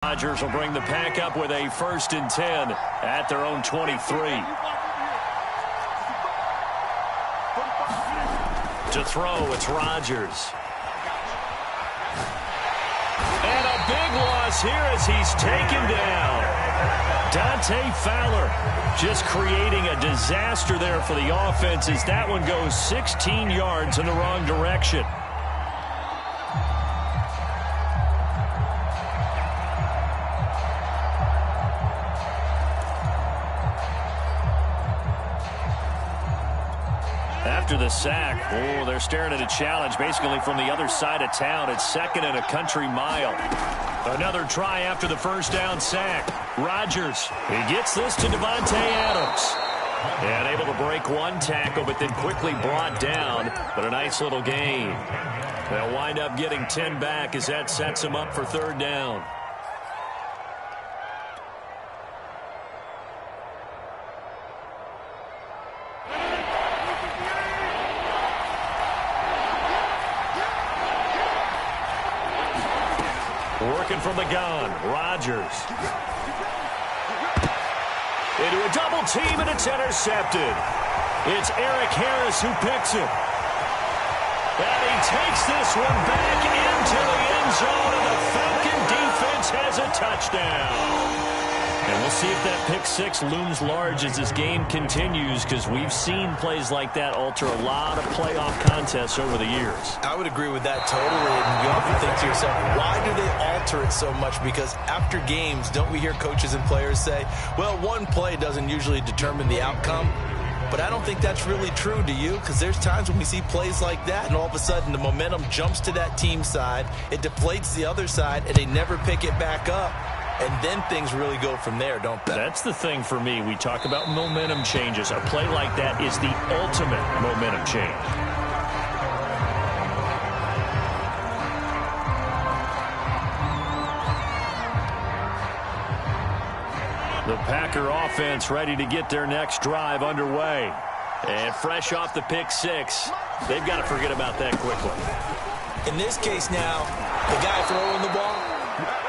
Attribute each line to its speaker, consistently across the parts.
Speaker 1: Rodgers will bring the pack up with a 1st and 10 at their own 23. To throw, it's Rodgers. And a big loss here as he's taken down. Dante Fowler just creating a disaster there for the offense as that one goes 16 yards in the wrong direction. After the sack, they're staring at a challenge basically from the other side of town. It's 2nd and a country mile. Another try after the 1st down sack. Rodgers, he gets this to Davante Adams. And able to break one tackle, but then quickly brought down. But a nice little gain. They'll wind up getting 10 back as that sets them up for 3rd down. Working from the gun, Rodgers. Into a double team, and it's intercepted. It's Eric Harris who picks it. And he takes this one back into the end zone, and the Falcon defense has a touchdown. And we'll see if that pick six looms large as this game continues, because we've seen plays like that alter a lot of playoff contests over the years.
Speaker 2: I would agree with that totally. And you often think to yourself, why do they alter it so much? Because after games, don't we hear coaches and players say, well, one play doesn't usually determine the outcome? But I don't think that's really true, do you? Because there's times when we see plays like that, and all of a sudden the momentum jumps to that team side, it deflates the other side, and they never pick it back up. And then things really go from there, don't they?
Speaker 1: That's the thing for me. We talk about momentum changes. A play like that is the ultimate momentum change. The Packer offense ready to get their next drive underway. And fresh off the pick six, they've got to forget about that quickly.
Speaker 2: In this case now, the guy throwing the ball,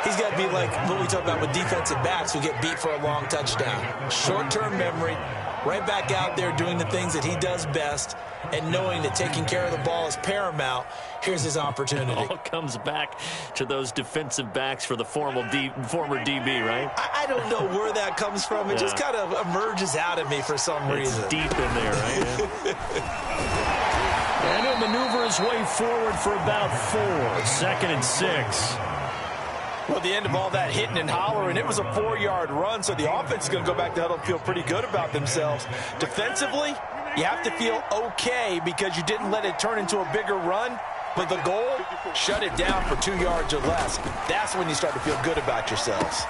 Speaker 2: he's got to be like what we talk about with defensive backs who get beat for a long touchdown. Short-term memory, right back out there doing the things that he does best, and knowing that taking care of the ball is paramount. Here's his opportunity.
Speaker 1: It all comes back to those defensive backs for the former DB, right?
Speaker 2: I don't know where that comes from. It just kind of emerges out of me for some reason.
Speaker 1: It's deep in there, right? And he'll maneuver his way forward for about 4. 2nd and 6.
Speaker 3: Well, the end of all that hitting and hollering, it was a 4-yard run, so the offense is going to go back to huddle and feel pretty good about themselves. Defensively, you have to feel okay because you didn't let it turn into a bigger run. But the goal, shut it down for 2 yards or less. That's when you start to feel good about yourselves.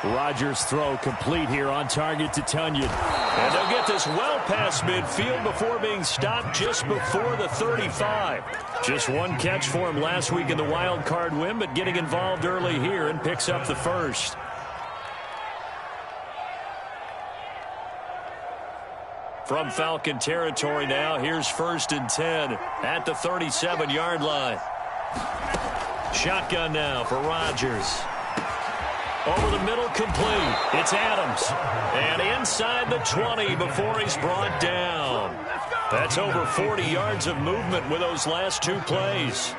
Speaker 1: Rodgers' throw complete here on target to Tunyon. And they'll get this well past midfield before being stopped just before the 35. Just one catch for him last week in the wild card win, but getting involved early here and picks up the first. From Falcon territory now, here's 1st and 10 at the 37-yard line. Shotgun now for Rodgers. Over the middle, complete. It's Adams. And inside the 20 before he's brought down. That's over 40 yards of movement with those last 2 plays.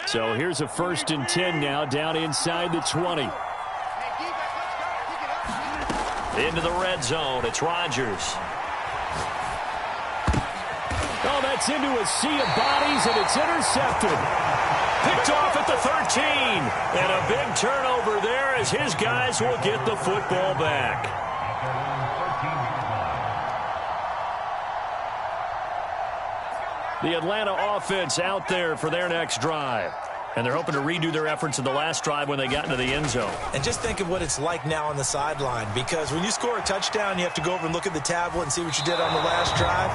Speaker 1: So here's a 1st and 10 now down inside the 20. Into the red zone. It's Rodgers. Oh, that's into a sea of bodies, and it's intercepted. Picked off at the 13. And a big turnover there as his guys will get the football back. The Atlanta offense out there for their next drive. And they're hoping to redo their efforts in the last drive when they got into the end zone.
Speaker 2: And just think of what it's like now on the sideline, because when you score a touchdown, you have to go over and look at the tablet and see what you did on the last drive.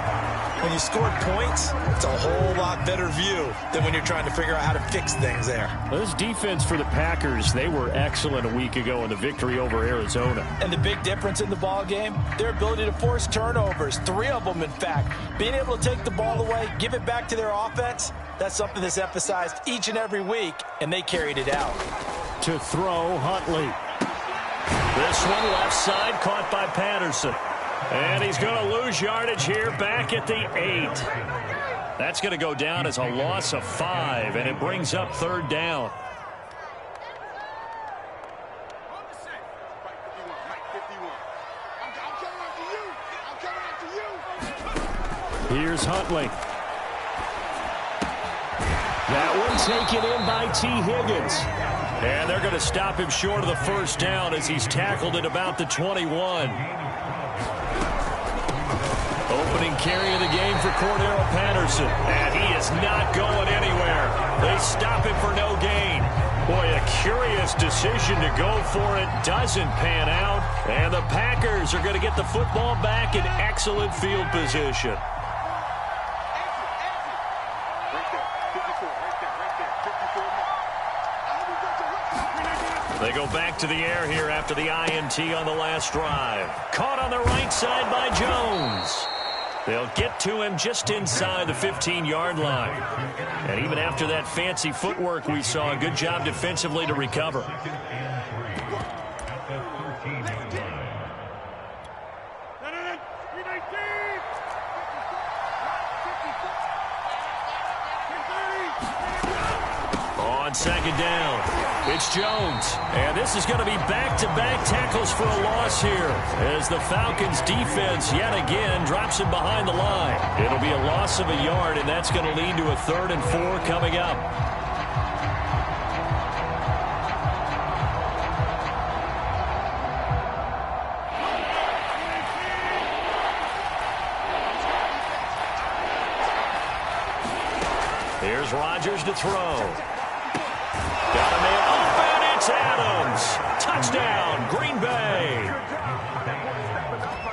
Speaker 2: When you scored points, it's a whole lot better view than when you're trying to figure out how to fix things there.
Speaker 1: Well, this defense for the Packers, they were excellent a week ago in the victory over Arizona.
Speaker 3: And the big difference in the ball game, their ability to force turnovers, 3 of them in fact. Being able to take the ball away, give it back to their offense, That's something that's emphasized each and every week, and they carried it out.
Speaker 1: To throw, Huntley. This one left side, caught by Patterson. And he's going to lose yardage here back at the 8. That's going to go down as a loss of 5, and it brings up 3rd down. Here's Huntley. That one taken in by T. Higgins. And they're going to stop him short of the 1st down as he's tackled at about the 21. Opening carry of the game for Cordero Patterson. And he is not going anywhere. They stop him for no gain. Boy, a curious decision to go for it. Doesn't pan out. And the Packers are going to get the football back in excellent field position. They go back to the air here after the INT on the last drive. Caught on the right side by Jones. They'll get to him just inside the 15-yard line. And even after that fancy footwork we saw, a good job defensively to recover. On 2nd down, it's Jones. And this is going to be back-to-back tackles for a loss here as the Falcons defense yet again drops him behind the line. It'll be a loss of a yard, and that's going to lead to a 3rd and 4 coming up. Here's Rodgers to throw. Got a man open, it's Adams. Touchdown, Green Bay.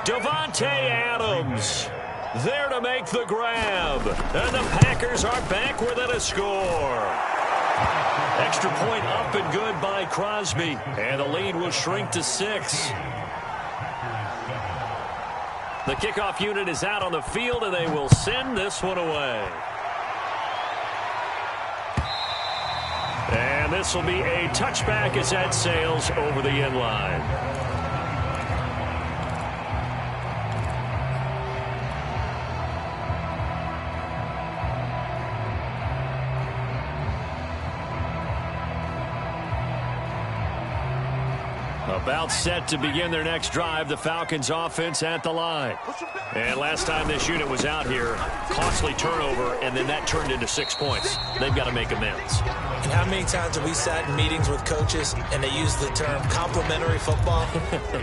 Speaker 1: Davante Adams there to make the grab. And the Packers are back within a score. Extra point up and good by Crosby. And the lead will shrink to 6. The kickoff unit is out on the field, and they will send this one away. And this will be a touchback as that sails over the end line. About set to begin their next drive, the Falcons offense at the line. And last time this unit was out here, costly turnover, and then that turned into 6 points. They've got to make amends.
Speaker 3: And how many times have we sat in meetings with coaches and they use the term complementary football?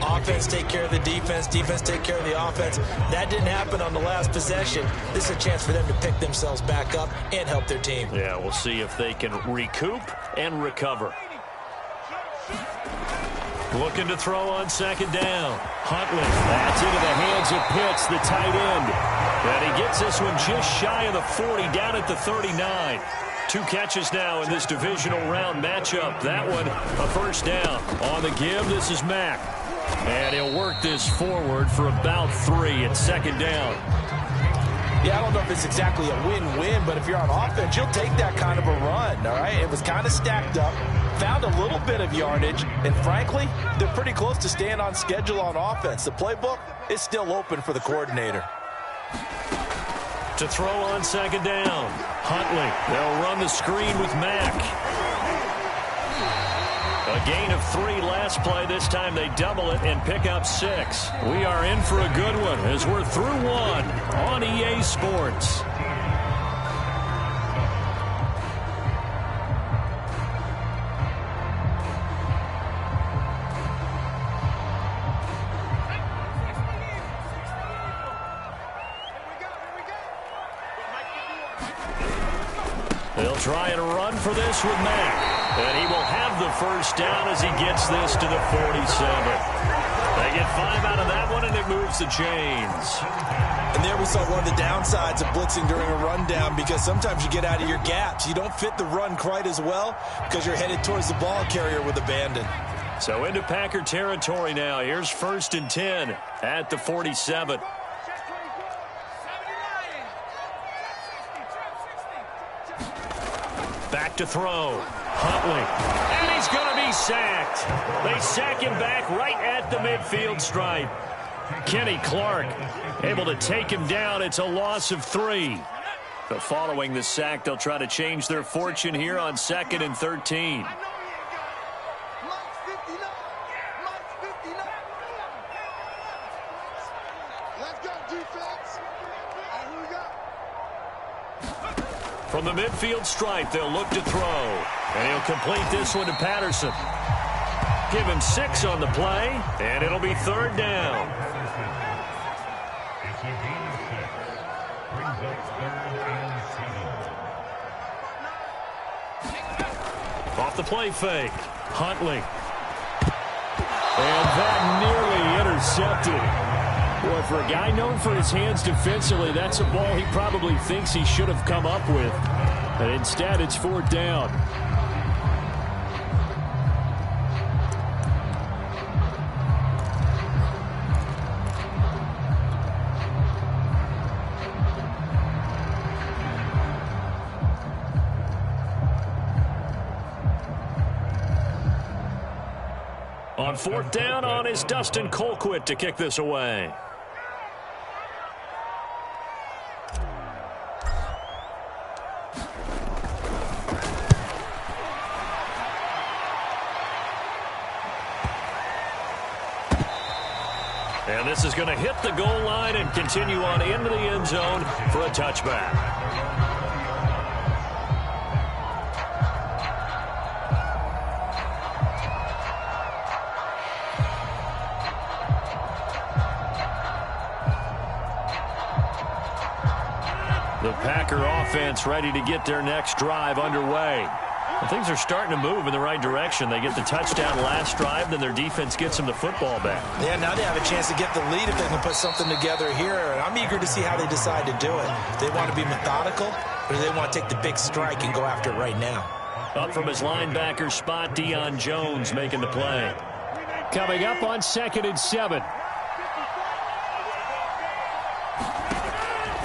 Speaker 3: Offense take care of the defense, defense take care of the offense. That didn't happen on the last possession. This is a chance for them to pick themselves back up and help their team.
Speaker 1: Yeah, we'll see if they can recoup and recover. Looking to throw on 2nd down. Huntley, that's into the hands of Pitts, the tight end. And he gets this one just shy of the 40, down at the 39. 2 catches now in this divisional round matchup. That one, a 1st down. On the give, this is Mack. And he'll work this forward for about 3 at 2nd down.
Speaker 3: Yeah, I don't know if it's exactly a win-win, but if you're on offense, you'll take that kind of a run, all right? It was kind of stacked up, found a little bit of yardage, and frankly, they're pretty close to staying on schedule on offense. The playbook is still open for the coordinator.
Speaker 1: To throw on 2nd down, Huntley. They'll run the screen with Mack. A gain of 3 last play. This time they double it and pick up 6. We are in for a good one as we're through 1 on EA Sports. They'll try and run for this with Mack. And he will have the 1st down as he gets this to the 47. They get 5 out of that one, and it moves the chains.
Speaker 3: And there we saw one of the downsides of blitzing during a rundown, because sometimes you get out of your gaps. You don't fit the run quite as well because you're headed towards the ball carrier with abandon.
Speaker 1: So into Packer territory now. Here's 1st and 10 at the 47. to throw. Huntley. And he's going to be sacked. They sack him back right at the midfield stripe. Kenny Clark able to take him down. It's a loss of 3. But following the sack, they'll try to change their fortune here on 2nd and 13. From the midfield stripe, they'll look to throw. And he'll complete this one to Patterson. Give him 6 on the play, and it'll be 3rd down. Off the play fake. Huntley. And that nearly intercepted. Boy, for a guy known for his hands defensively, that's a ball he probably thinks he should have come up with. But instead, it's 4th down. On 4th down, on is Dustin Colquitt to kick this away. And this is going to hit the goal line and continue on into the end zone for a touchback. The Packer offense ready to get their next drive underway. Well, things are starting to move in the right direction. They get the touchdown last drive, then their defense gets them the football back.
Speaker 3: Yeah, now they have a chance to get the lead if they can put something together here. And I'm eager to see how they decide to do it. They want to be methodical, or do they want to take the big strike and go after it right now?
Speaker 1: Up from his linebacker spot, Deion Jones making the play. Coming up on 2nd and 7.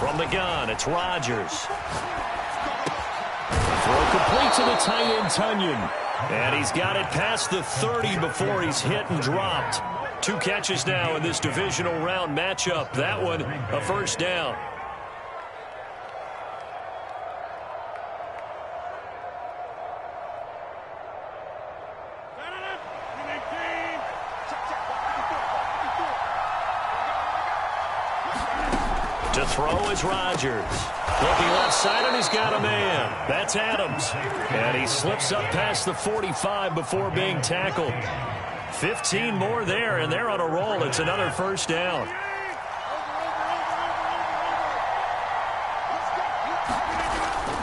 Speaker 1: From the gun, it's Rodgers. Throw complete to the tight end, Tunyon. And he's got it past the 30 before he's hit and dropped. 2 catches now in this divisional round matchup. That one, a 1st down. To throw is Rodgers. Looking left side, and he's got a man. That's Adams. And he slips up past the 45 before being tackled. 15 more there, and they're on a roll. It's another 1st down.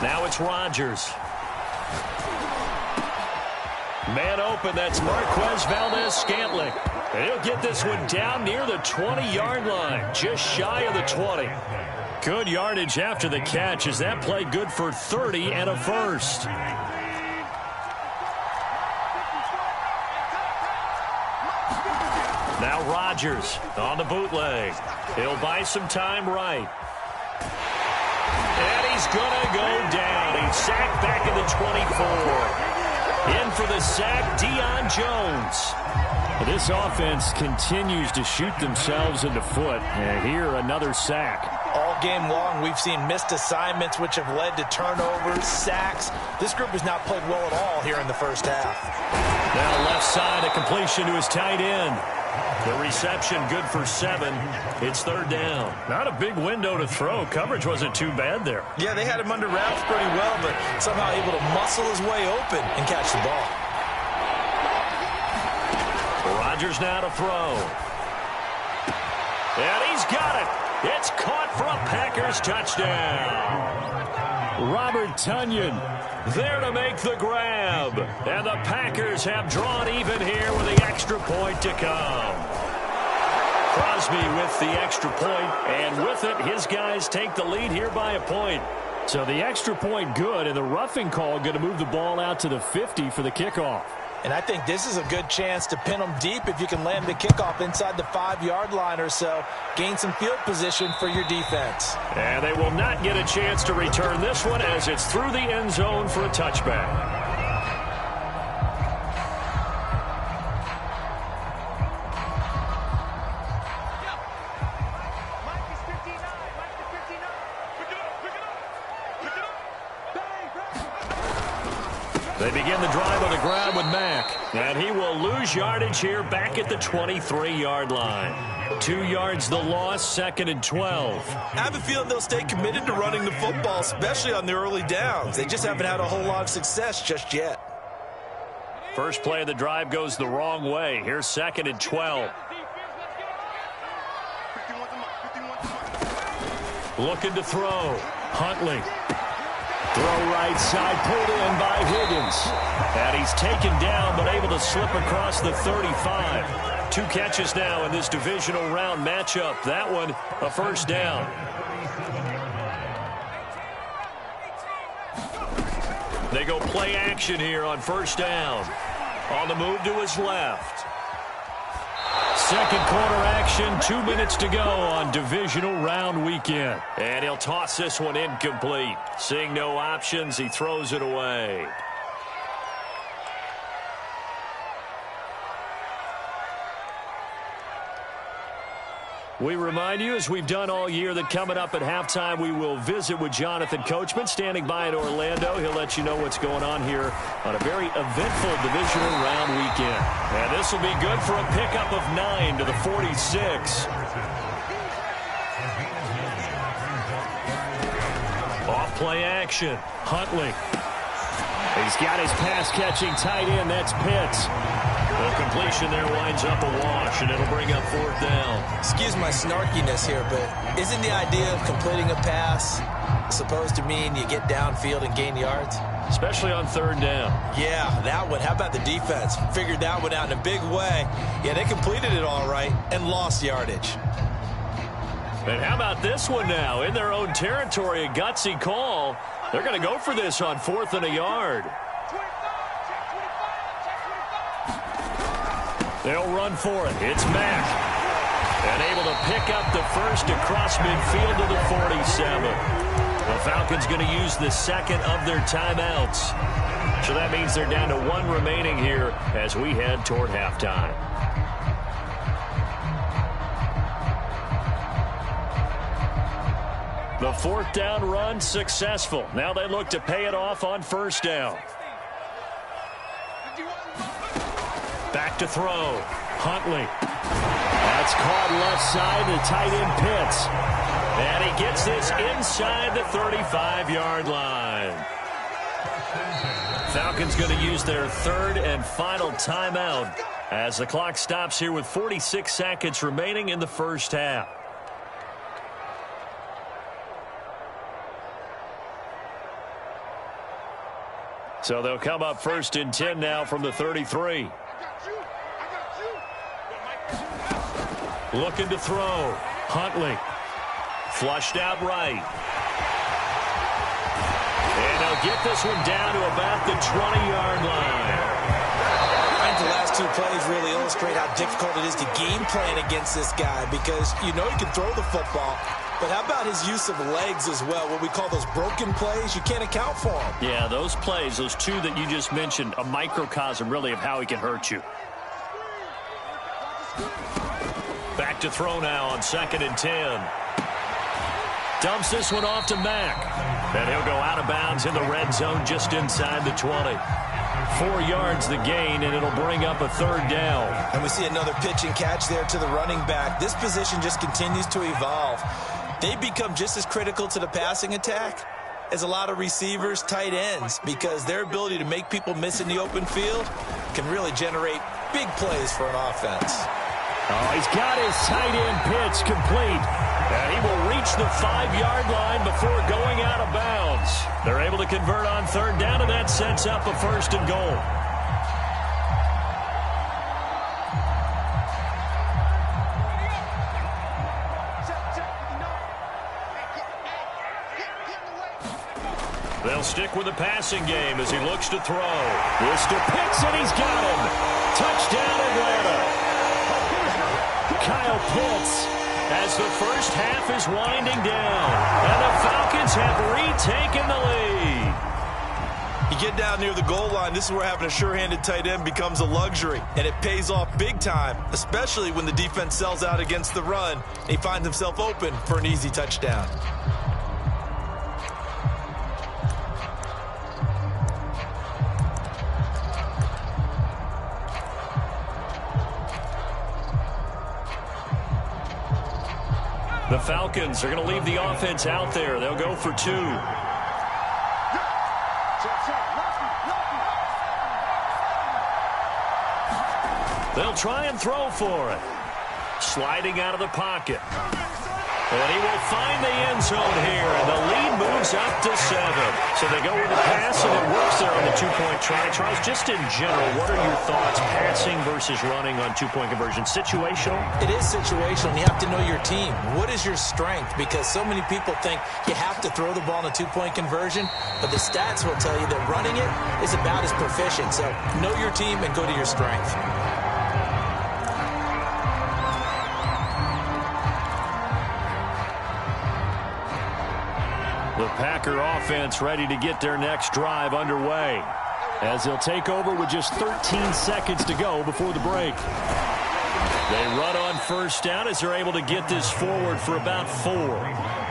Speaker 1: Now it's Rodgers. Man open, that's Marquez Valdes-Scantling. And he'll get this one down near the 20-yard line, just shy of the 20. Good yardage after the catch as that play good for 30 and a 1st. Now Rodgers on the bootleg. He'll buy some time right. And he's going to go down. He's sacked back in the 24. In for the sack, Deion Jones. This offense continues to shoot themselves in the foot. And here, another sack.
Speaker 3: All game long, we've seen missed assignments, which have led to turnovers, sacks. This group has not played well at all here in the 1st half.
Speaker 1: Now left side, a completion to his tight end. The reception good for 7. It's 3rd down. Not a big window to throw. Coverage wasn't too bad there.
Speaker 3: Yeah, they had him under wraps pretty well, but somehow able to muscle his way open and catch the ball.
Speaker 1: Rodgers now to throw. And he's got it. It's caught for a Packers touchdown. Robert Tunyon there to make the grab. And the Packers have drawn even here with the extra point to come. Crosby with the extra point, and with it, his guys take the lead here by a point. So the extra point good, and the roughing call going to move the ball out to the 50 for the kickoff.
Speaker 3: And I think this is a good chance to pin them deep if you can land the kickoff inside the 5-yard line or so. Gain some field position for your defense.
Speaker 1: And they will not get a chance to return this one as it's through the end zone for a touchback. They begin the drive on the ground with Mack. And he will lose yardage here back at the 23-yard line. 2 yards the loss, 2nd and 12.
Speaker 3: I have a feeling they'll stay committed to running the football, especially on the early downs. They just haven't had a whole lot of success just yet.
Speaker 1: First play of the drive goes the wrong way. Here's 2nd and 12. Looking to throw. Huntley. Throw right side, pulled in by Higgins. And he's taken down, but able to slip across the 35. 2 catches now in this divisional round matchup. That one, a first down. They go play action here on first down. On the move to his left. Second quarter action, 2 minutes to go on divisional round weekend. And he'll toss this one incomplete. Seeing no options, he throws it away. We remind you, as we've done all year, that coming up at halftime, we will visit with Jonathan Coachman, standing by in Orlando. He'll let you know what's going on here on a very eventful divisional round weekend. And this will be good for a pickup of 9 to the 46. Off play action. Huntley. He's got his pass-catching tight end. That's Pitts. The completion there winds up a wash, and it'll bring up 4th down.
Speaker 3: Excuse my snarkiness here, but isn't the idea of completing a pass supposed to mean you get downfield and gain yards?
Speaker 1: Especially on 3rd down.
Speaker 3: Yeah, that one. How about the defense? Figured that one out in a big way. Yeah, they completed it all right and lost yardage.
Speaker 1: And how about this one now? In their own territory, a gutsy call. They're going to go for this on 4th and a yard. They'll run for it. It's Mack. And able to pick up the first across midfield to the 47. The Falcons going to use the second of their timeouts. So that means they're down to 1 remaining here as we head toward halftime. The 4th down run successful. Now they look to pay it off on 1st down. Back to throw. Huntley. That's caught left side to tight end Pitts. And he gets this inside the 35-yard line. Falcons going to use their 3rd and final timeout as the clock stops here with 46 seconds remaining in the first half. So they'll come up 1st and 10 now from the 33. Looking to throw. Huntley. Flushed out right. And they'll get this one down to about the 20-yard line.
Speaker 3: I think the last 2 plays really illustrate how difficult it is to game plan against this guy because you know he can throw the football. But how about his use of legs as well? What we call those broken plays, you can't account for them.
Speaker 1: Yeah, those plays, those 2 that you just mentioned, a microcosm really of how he can hurt you. Back to throw now on 2nd and 10. Dumps this one off to Mack. And he'll go out of bounds in the red zone just inside the 20. 4 yards the gain, and it'll bring up a 3rd down.
Speaker 3: And we see another pitch and catch there to the running back. This position just continues to evolve. They become just as critical to the passing attack as a lot of receivers, tight ends, because their ability to make people miss in the open field can really generate big plays for an offense.
Speaker 1: Oh, he's got his tight end pitch complete. And he will reach the 5-yard line before going out of bounds. They're able to convert on 3rd down, and that sets up a 1st and goal. They'll stick with the passing game as he looks to throw. This to Pitts, and he's got him. Touchdown, Atlanta. Kyle Pitts as the first half is winding down. And the Falcons have retaken the lead.
Speaker 3: You get down near the goal line, this is where having a sure-handed tight end becomes a luxury. And it pays off big time, especially when the defense sells out against the run. And he finds himself open for an easy touchdown.
Speaker 1: The Falcons are going to leave the offense out there. They'll go for 2. They'll try and throw for it. Sliding out of the pocket. And he will find the end zone here, and the lead moves up to 7. So they go with the pass, and it works there on the 2-point try. Charles, just in general, what are your thoughts passing versus running on 2-point conversion? Situational?
Speaker 3: It is situational. You have to know your team. What is your strength? Because so many people think you have to throw the ball in a 2-point conversion, but the stats will tell you that running it is about as proficient. So know your team and go to your strength.
Speaker 1: The Packer offense ready to get their next drive underway as they'll take over with just 13 seconds to go before the break. They run on first down as they're able to get this forward for about 4.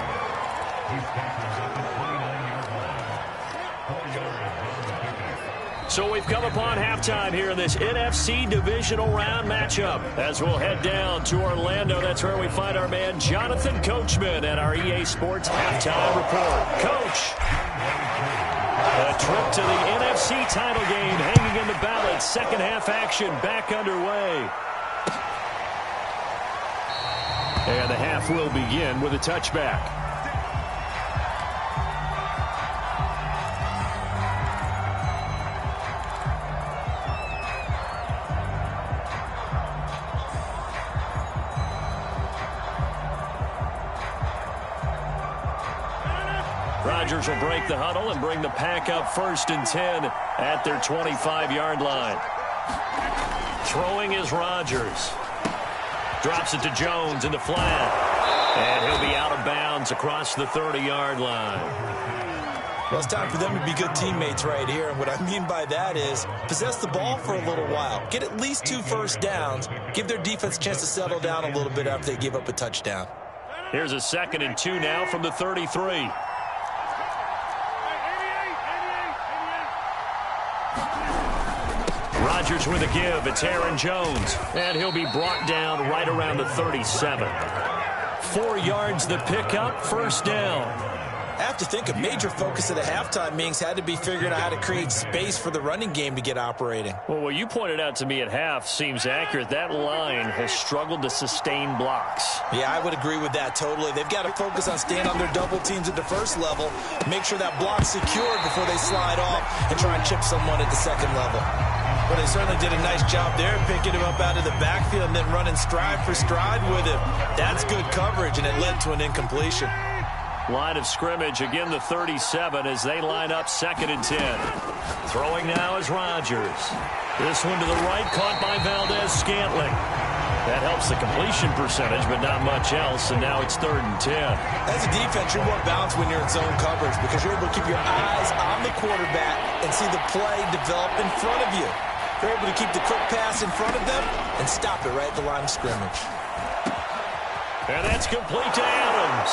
Speaker 1: So we've come upon halftime here in this NFC divisional round matchup as we'll head down to Orlando. That's where we find our man Jonathan Coachman at our EA Sports Halftime Report. Coach, a trip to the NFC title game hanging in the balance. Second half action back underway. And the half will begin with a touchback. Rodgers will break the huddle and bring the Pack up 1st and 10 at their 25-yard line. Throwing is Rodgers. Drops it to Jones in the flat. And he'll be out of bounds across the 30-yard line.
Speaker 3: Well, it's time for them to be good teammates right here. And what I mean by that is possess the ball for a little while. Get at least 2 first downs. Give their defense a chance to settle down a little bit after they give up a touchdown.
Speaker 1: Here's a 2nd and 2 now from the 33. Rodgers with a give. It's Aaron Jones. And he'll be brought down right around the 37. 4 yards the pickup, 1st down.
Speaker 3: I have to think a major focus of the halftime meetings had to be figuring out how to create space for the running game to get operating.
Speaker 1: Well, what you pointed out to me at half seems accurate. That line has struggled to sustain blocks.
Speaker 3: Yeah, I would agree with that totally. They've got to focus on staying on their double teams at the first level, make sure that block's secured before they slide off and try and chip someone at the second level. Well, they certainly did a nice job there, picking him up out of the backfield and then running stride for stride with him. That's good coverage, and it led to an incompletion.
Speaker 1: Line of scrimmage, again the 37 as they line up 2nd and 10. Throwing now is Rodgers. This one to the right, caught by Valdez-Scantling. That helps the completion percentage, but not much else, and now it's 3rd and 10.
Speaker 3: As a defense, you're more balanced when you're in zone coverage because you're able to keep your eyes on the quarterback and see the play develop in front of you. You're able to keep the quick pass in front of them and stop it right at the line of scrimmage.
Speaker 1: And that's complete to Adams.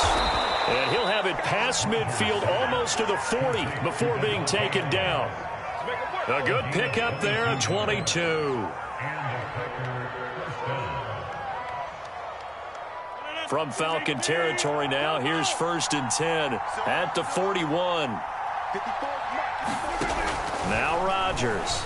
Speaker 1: And he'll have it past midfield almost to the 40 before being taken down. A good pickup there of 22. From Falcon territory now, here's 1st and 10 at the 41. Now Rodgers.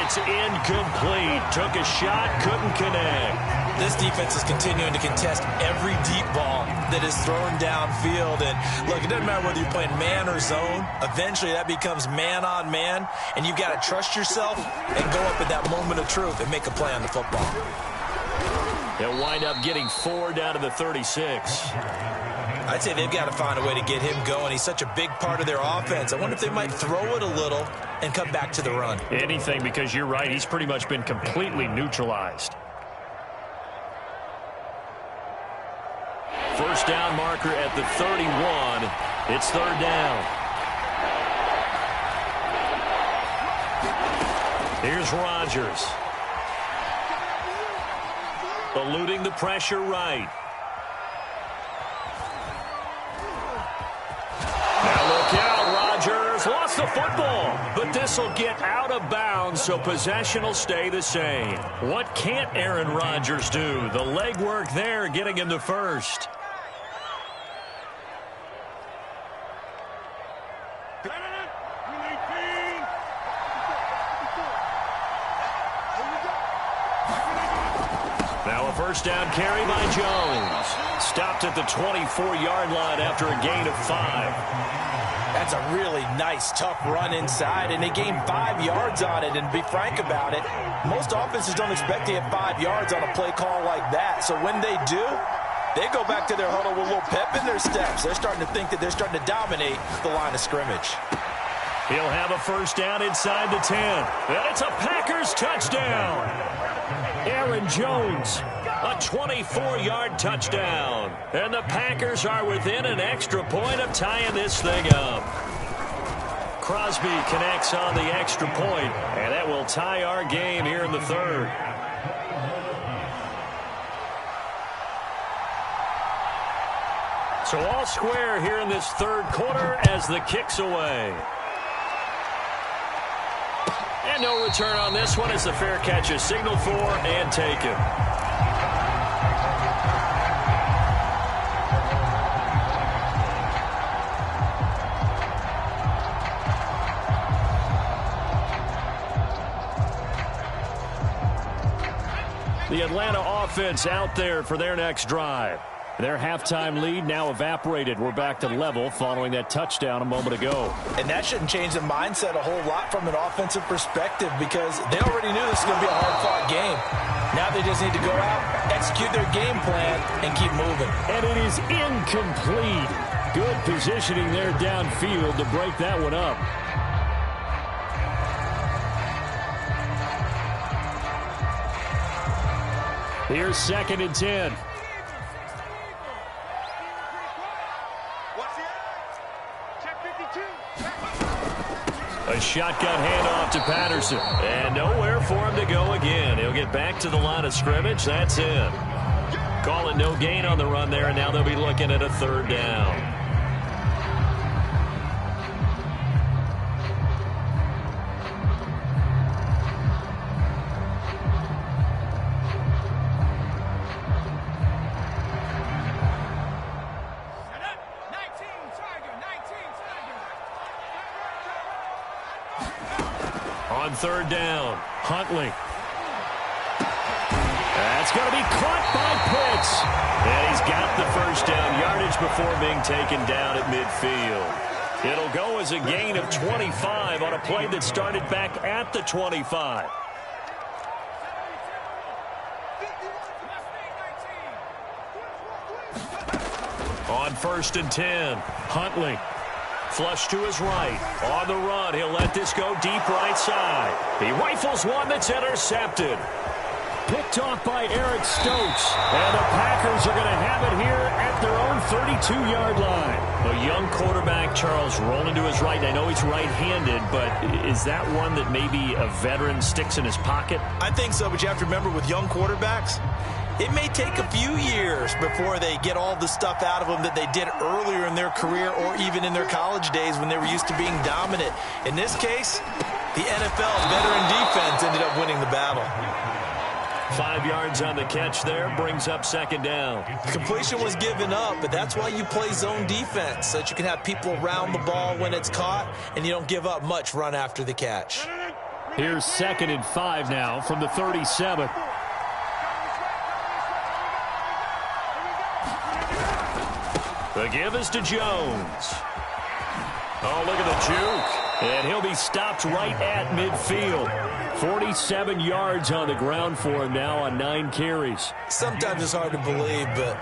Speaker 1: It's incomplete. Took a shot, couldn't connect.
Speaker 3: This defense is continuing to contest every deep ball that is thrown downfield. And look, it doesn't matter whether you're playing man or zone. Eventually that becomes man on man. And you've got to trust yourself and go up at that moment of truth and make a play on the football.
Speaker 1: They'll wind up getting 4 down to the 36.
Speaker 2: I'd say they've got to find a way to get him going. He's such a big part of their offense. I wonder if they might throw it a little and come back to the run.
Speaker 1: Anything, because you're right. He's pretty much been completely neutralized. First down marker at the 31. It's third down. Here's Rodgers. Eluding the pressure right. Now look out, Rodgers lost the football, but this will get out of bounds, so possession will stay the same. What can't Aaron Rodgers do? The legwork there getting him the first. Now a first down carry by Jones. Stopped at the 24-yard line after a gain of 5.
Speaker 3: That's a really nice, tough run inside, and they gained 5 yards on it. And to be frank about it, most offenses don't expect to get 5 yards on a play call like that. So when they do, they go back to their huddle with a little pep in their steps. They're starting to think that they're starting to dominate the line of scrimmage.
Speaker 1: He'll have a first down inside the 10. And it's a Packers touchdown. Aaron Jones, a 24-yard touchdown. And the Packers are within an extra point of tying this thing up. Crosby connects on the extra point, and that will tie our game here in the third. So all square here in this third quarter as the kick's away. And no return on this one as the fair catch is signaled for and taken. The Atlanta offense out there for their next drive. Their halftime lead now evaporated. We're back to level following that touchdown a moment ago.
Speaker 3: And that shouldn't change the mindset a whole lot from an offensive perspective, because they already knew this was going to be a hard-fought game. Now they just need to go out, execute their game plan, and keep moving.
Speaker 1: And it is incomplete. Good positioning there downfield to break that one up. Here's 2nd and 10. A shotgun handoff to Patterson. And nowhere for him to go again. He'll get back to the line of scrimmage. That's it. Call it no gain on the run there, and now they'll be looking at a third down. On third down, Huntley. That's going to be caught by Pitts. And he's got the first down yardage before being taken down at midfield. It'll go as a gain of 25 on a play that started back at the 25. On 1st and 10, Huntley. Flush to his right. On the run, he'll let this go deep right side. He rifles one that's intercepted. Picked off by Eric Stokes. And the Packers are going to have it here at their own 32-yard line. A young quarterback, Charles, rolling to his right. And I know he's right-handed, but is that one that maybe a veteran sticks in his pocket?
Speaker 2: I think so, but you have to remember with young quarterbacks, it may take a few years before they get all the stuff out of them that they did earlier in their career or even in their college days when they were used to being dominant. In this case, the NFL's veteran defense ended up winning the battle.
Speaker 1: 5 yards on the catch there, brings up 2nd down.
Speaker 2: Completion was given up, but that's why you play zone defense, so that you can have people around the ball when it's caught and you don't give up much run after the catch.
Speaker 1: Here's 2nd and 5 now from the 37. The give is to Jones. Oh, look at the juke. And he'll be stopped right at midfield. 47 yards on the ground for him now on 9 carries.
Speaker 2: Sometimes it's hard to believe, but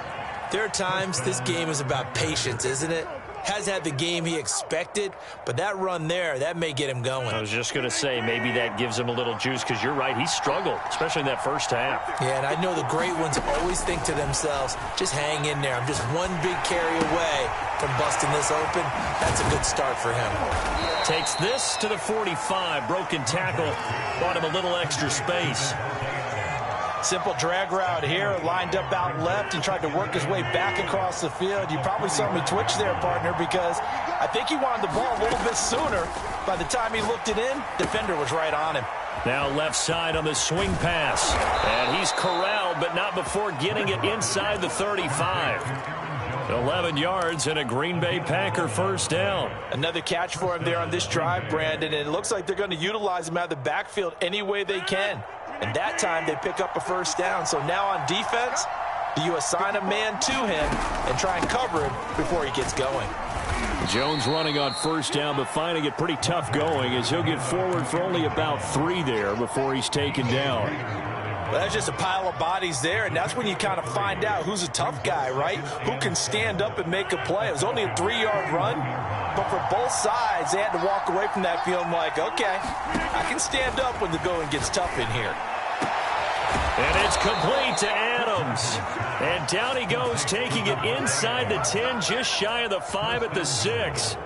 Speaker 2: There are times this game is about patience, isn't it? Has had the game he expected, but that run there, that may get him going.
Speaker 1: I was just going to say, maybe that gives him a little juice, because you're right, he struggled, especially in that first half.
Speaker 2: Yeah, and I know the great ones always think to themselves, just hang in there. I'm just one big carry away from busting this open. That's a good start for him.
Speaker 1: Takes this to the 45. Broken tackle, bought him a little extra space.
Speaker 3: Simple drag route here, lined up out left and tried to work his way back across the field. You probably saw me twitch there, partner, because I think he wanted the ball a little bit sooner. By the time he looked it in, defender was right on him.
Speaker 1: Now left side on the swing pass. And he's corralled, but not before getting it inside the 35. 11 yards and a Green Bay Packer first down.
Speaker 3: Another catch for him there on this drive, Brandon, and it looks like they're going to utilize him out of the backfield any way they can. And that time they pick up a first down. So now on defense, do you assign a man to him and try and cover him before he gets going?
Speaker 1: Jones running on first down, but finding it pretty tough going as he'll get forward for only about 3 there before he's taken down.
Speaker 3: Well, that's just a pile of bodies there, and that's when you kind of find out who's a tough guy, right? Who can stand up and make a play. It was only a 3-yard run, but for both sides, they had to walk away from that feeling like, okay, I can stand up when the going gets tough in here.
Speaker 1: And it's complete to Adams. And down he goes, taking it inside the 10, just shy of the 5 at the 6.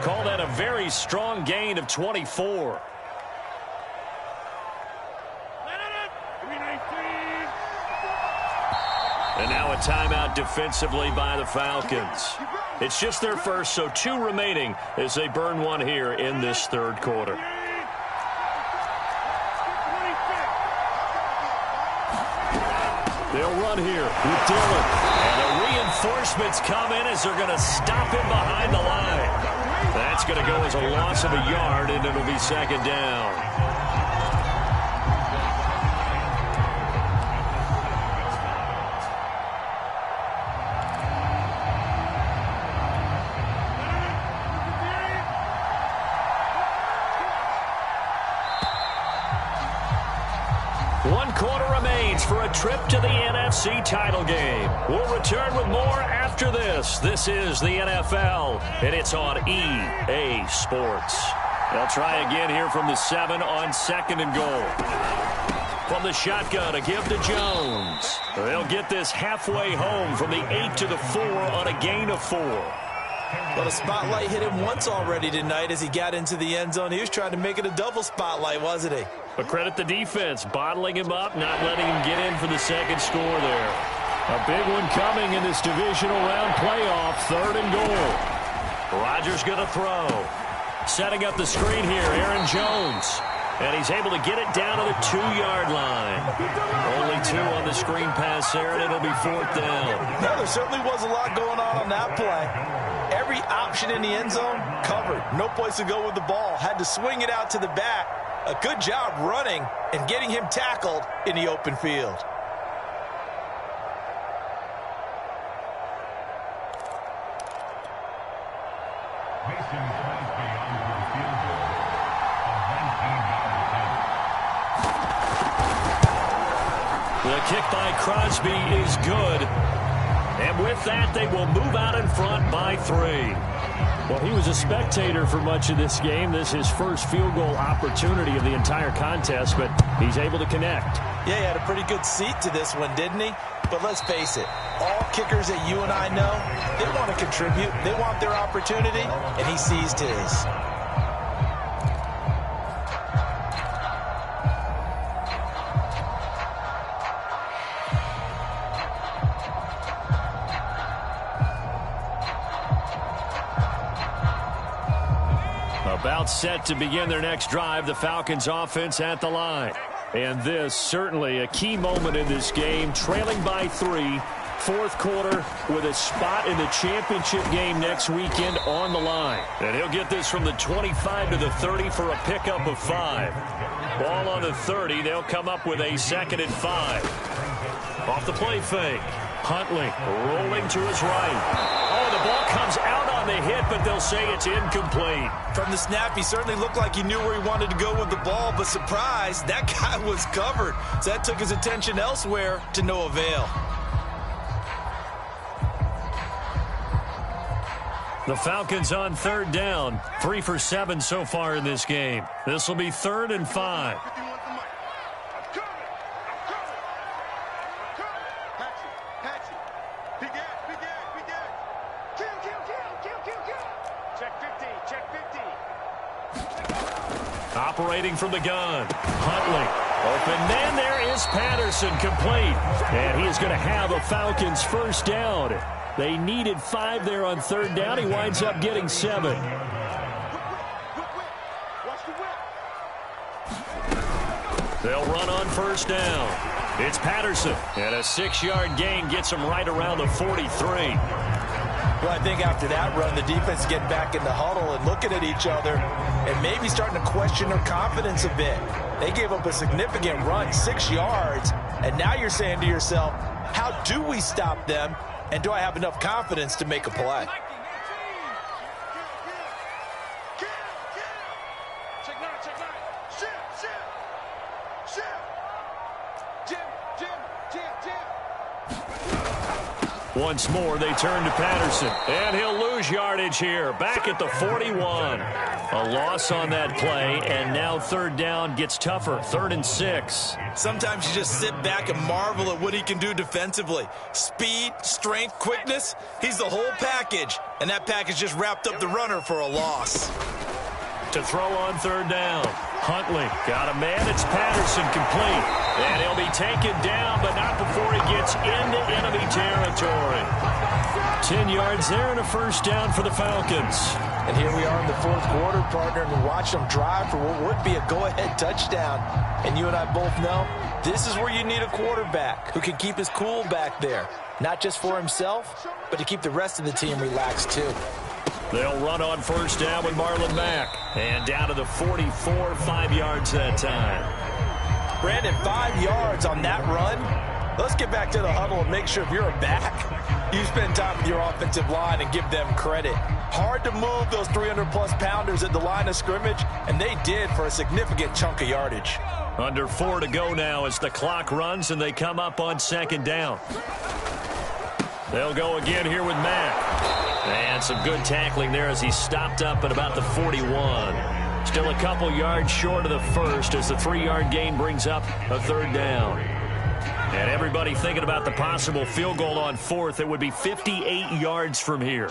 Speaker 1: Call that a very strong gain of 24. And now a timeout defensively by the Falcons. It's just their first, so 2 remaining as they burn one here in this third quarter. They'll run here with Dillon. And the reinforcements come in as they're going to stop him behind the line. That's going to go as a loss of a yard, and it'll be second down. For a trip to the NFC title game. We'll return with more after this. This is the NFL, and it's on EA Sports. They'll try again here from the 7 on 2nd and goal. From the shotgun, a give to Jones. They'll get this halfway home from the 8 to the 4 on a gain of 4.
Speaker 2: Well, the spotlight hit him once already tonight as he got into the end zone. He was trying to make it a double spotlight, wasn't he?
Speaker 1: But credit the defense, bottling him up, not letting him get in for the second score there. A big one coming in this divisional round playoff, 3rd and goal. Rodgers going to throw. Setting up the screen here, Aaron Jones. And he's able to get it down to the 2-yard line. Only 2 on the screen pass there, and it'll be 4th down.
Speaker 3: No, there certainly was a lot going on that play. Every option in the end zone covered. No place to go with the ball. Had to swing it out to the back. A good job running and getting him tackled in the open field.
Speaker 1: The kick by Crosby is good. And with that, they will move out in front by 3. Well, he was a spectator for much of this game. This is his first field goal opportunity of the entire contest, but he's able to connect.
Speaker 3: Yeah, he had a pretty good seat to this one, didn't he? But let's face it, all kickers that you and I know, they want to contribute. They want their opportunity, and he seized his.
Speaker 1: About set to begin their next drive, the Falcons offense at the line. And this certainly a key moment in this game, trailing by 3, 4th quarter with a spot in the championship game next weekend on the line. And he'll get this from the 25 to the 30 for a pickup of 5. Ball on the 30, they'll come up with a 2nd and 5. Off the play fake, Huntley rolling to his right. Oh, the ball comes out on the hit, but they'll say it's incomplete.
Speaker 3: From the snap, he certainly looked like he knew where he wanted to go with the ball, but surprise, that guy was covered. So that took his attention elsewhere to no avail.
Speaker 1: The Falcons on third down. 3 for 7 so far in this game. This will be 3rd and 5. Operating from the gun. Huntley. Open man there is Patterson, complete. And he is going to have a Falcons first down. They needed 5 there on third down. He winds up getting 7. They'll run on first down. It's Patterson. And a 6-yard gain gets him right around the 43.
Speaker 3: Well, I think after that run, the defense getting back in the huddle and looking at each other and maybe starting to question their confidence a bit. They gave up a significant run, 6 yards, and now you're saying to yourself, how do we stop them, and do I have enough confidence to make a play?
Speaker 1: Once more, they turn to Patterson. And he'll lose yardage here. Back at the 41. A loss on that play, and now third down gets tougher. 3rd and 6.
Speaker 2: Sometimes you just sit back and marvel at what he can do defensively. Speed, strength, quickness. He's the whole package. And that package just wrapped up the runner for a loss.
Speaker 1: To throw on third down. Huntley got a man. It's Patterson, complete. And he'll be taken down, but not before he gets into enemy territory. 10 yards there and a first down for the Falcons.
Speaker 3: And here we are in the 4th quarter, partner, and watch them drive for what would be a go-ahead touchdown. And you and I both know this is where you need a quarterback who can keep his cool back there. Not just for himself, but to keep the rest of the team relaxed too.
Speaker 1: They'll run on first down with Marlon Mack. And down to the 44, 5 yards that time.
Speaker 3: Brandon, 5 yards on that run. Let's get back to the huddle and make sure if you're a back, you spend time with your offensive line and give them credit. Hard to move those 300-plus pounders at the line of scrimmage, and they did for a significant chunk of yardage.
Speaker 1: Under 4 to go now as the clock runs and they come up on second down. They'll go again here with Mack. And some good tackling there as he stopped up at about the 41. Still a couple yards short of the first as the 3-yard gain brings up a third down. And everybody thinking about the possible field goal on 4th. It would be 58 yards from here.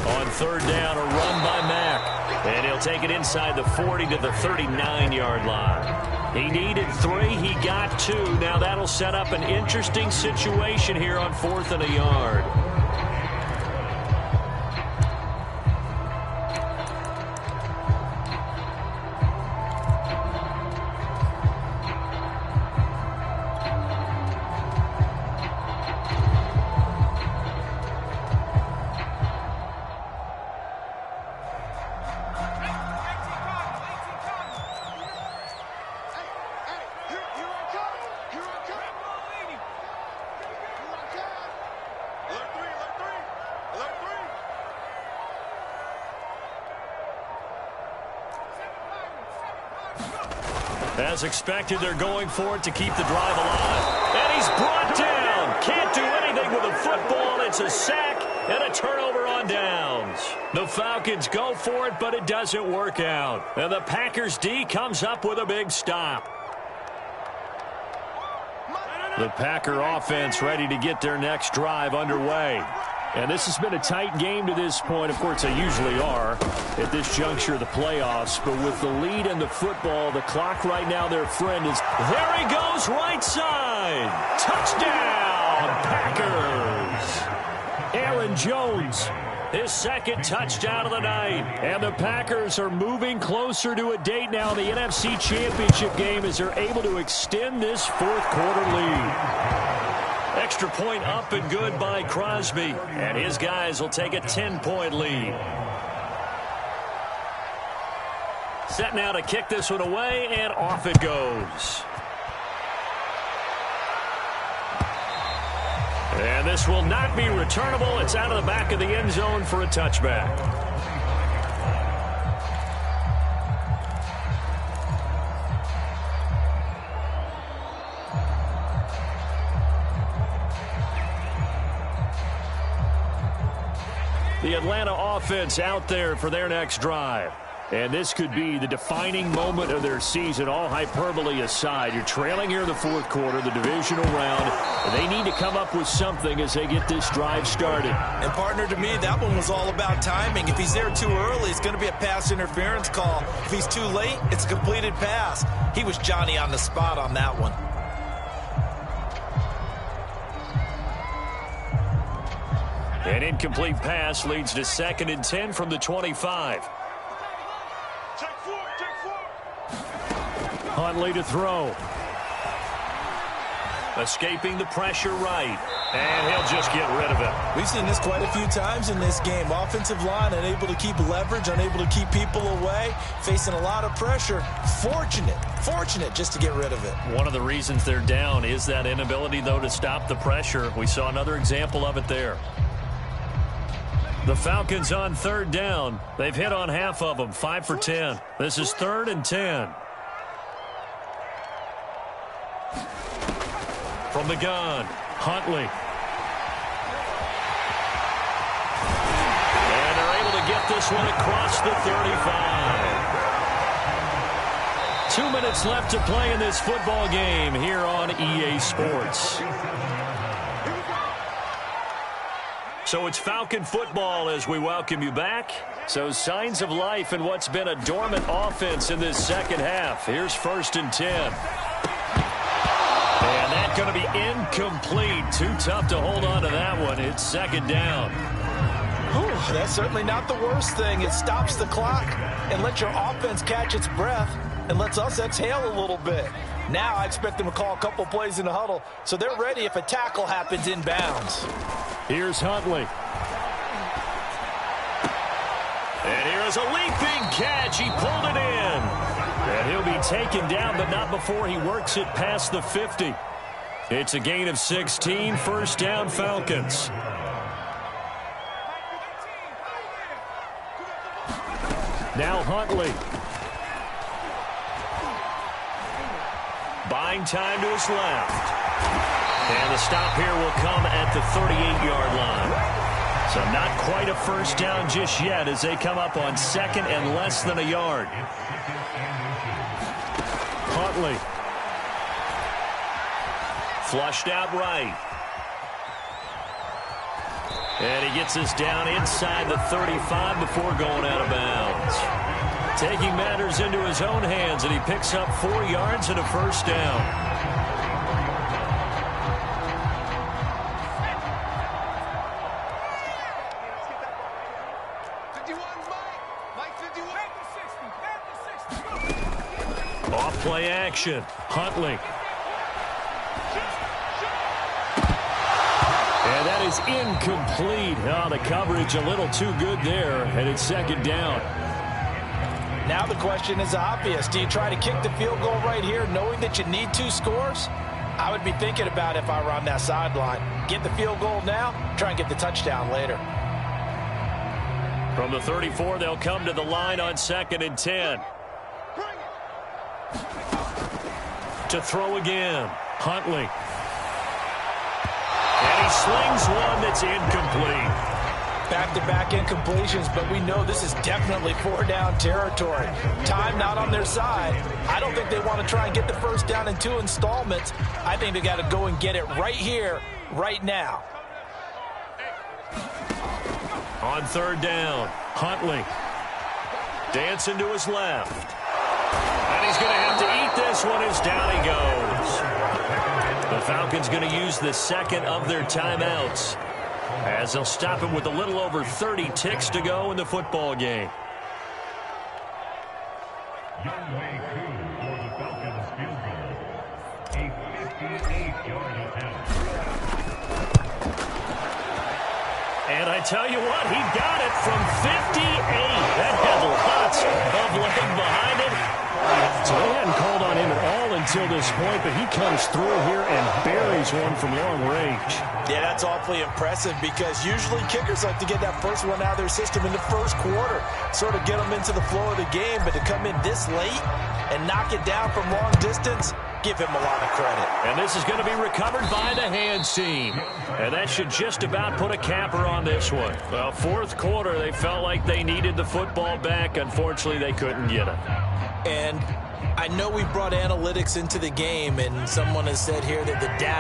Speaker 1: On third down, a run by Mack. And he'll take it inside the 40 to the 39-yard line. He needed 3. He got 2. Now that'll set up an interesting situation here on 4th and a yard. As expected, they're going for it to keep the drive alive. And he's brought down. Can't do anything with a football. It's a sack and a turnover on downs. The Falcons go for it, but it doesn't work out. And the Packers D comes up with a big stop. The Packer offense ready to get their next drive underway. And this has been a tight game to this point. Of course, they usually are at this juncture of the playoffs. But with the lead and the football, the clock right now, their friend is... There he goes, right side. Touchdown, Packers. Aaron Jones, his 2nd touchdown of the night. And the Packers are moving closer to a date now in the NFC Championship game as they're able to extend this 4th quarter lead. Extra point up and good by Crosby. And his guys will take a 10-point lead. Set now to kick this one away, and off it goes. And this will not be returnable. It's out of the back of the end zone for a touchback. Atlanta offense out there for their next drive. And this could be the defining moment of their season, all hyperbole aside. You're trailing here in the fourth quarter, the divisional round, and they need to come up with something as they get this drive started.
Speaker 3: And, partner, to me, that one was all about timing. If he's there too early, it's going to be a pass interference call. If he's too late, it's a completed pass. He was Johnny on the spot on that one.
Speaker 1: An incomplete pass leads to 2nd and 10 from the 25. Huntley to throw. Escaping the pressure right. And he'll just get rid of it.
Speaker 3: We've seen this quite a few times in this game. Offensive line unable to keep leverage, unable to keep people away, facing a lot of pressure. Fortunate just to get rid of it.
Speaker 1: One of the reasons they're down is that inability, though, to stop the pressure. We saw another example of it there. The Falcons on 3rd down. They've hit on half of them, 5 for 10. This is 3rd and 10. From the gun, Huntley. And they're able to get this one across the 35. 2 minutes left to play in this football game here on EA Sports. So it's Falcon football as we welcome you back. So signs of life in what's been a dormant offense in this second half. Here's 1st and 10. And that's going to be incomplete. Too tough to hold on to that one. It's 2nd down.
Speaker 3: Whew, that's certainly not the worst thing. It stops the clock and lets your offense catch its breath and lets us exhale a little bit. Now I expect them to call a couple plays in the huddle so they're ready if a tackle happens inbounds.
Speaker 1: Here's Huntley. And here's a leaping catch. He pulled it in. And he'll be taken down, but not before he works it past the 50. It's a gain of 16, 1st down Falcons. Now Huntley. Buying time to his left. And the stop here will come at the 38-yard line. So not quite a 1st down just yet as they come up on 2nd and less than a yard. Huntley. Flushed out right. And he gets us down inside the 35 before going out of bounds. Taking matters into his own hands, and he picks up 4 yards and a 1st down. Off play action. Huntley. And that is incomplete. Oh, the coverage a little too good there, and it's 2nd down.
Speaker 3: Now the question is obvious. Do you try to kick the field goal right here knowing that you need 2 scores? I would be thinking about if I were on that sideline. Get the field goal now, try and get the touchdown later.
Speaker 1: From the 34, they'll come to the line on 2nd and 10. To throw again, Huntley. And he slings one that's incomplete.
Speaker 3: Back-to-back incompletions, but we know this is definitely 4-down territory. Time not on their side. I don't think they want to try and get the 1st down in 2 installments. I think they got to go and get it right here, right now.
Speaker 1: On 3rd down, Huntley. Dancing to his left. And he's going to have to eat this one as down he goes. The Falcons going to use the 2nd of their timeouts, as they'll stop him with a little over 30 ticks to go in the football game.
Speaker 4: Young Wei Koo for the Falcons field goal. A 58-yard attempt.
Speaker 1: And I tell you what, he got it from 58. That had lots of leg behind it. So they hadn't called on him at all until this point, but he comes through here and buries one from long range.
Speaker 3: Yeah, that's awfully impressive because usually kickers like to get that first one out of their system in the first quarter, sort of get them into the flow of the game, but to come in this late and knock it down from long distance, give him a lot of credit.
Speaker 1: And this is going to be recovered by the hands team. And that should just about put a capper on this one. Well, fourth quarter, they felt like they needed the football back. Unfortunately, they couldn't get it.
Speaker 3: And I know we brought analytics into the game, and someone has said here that the data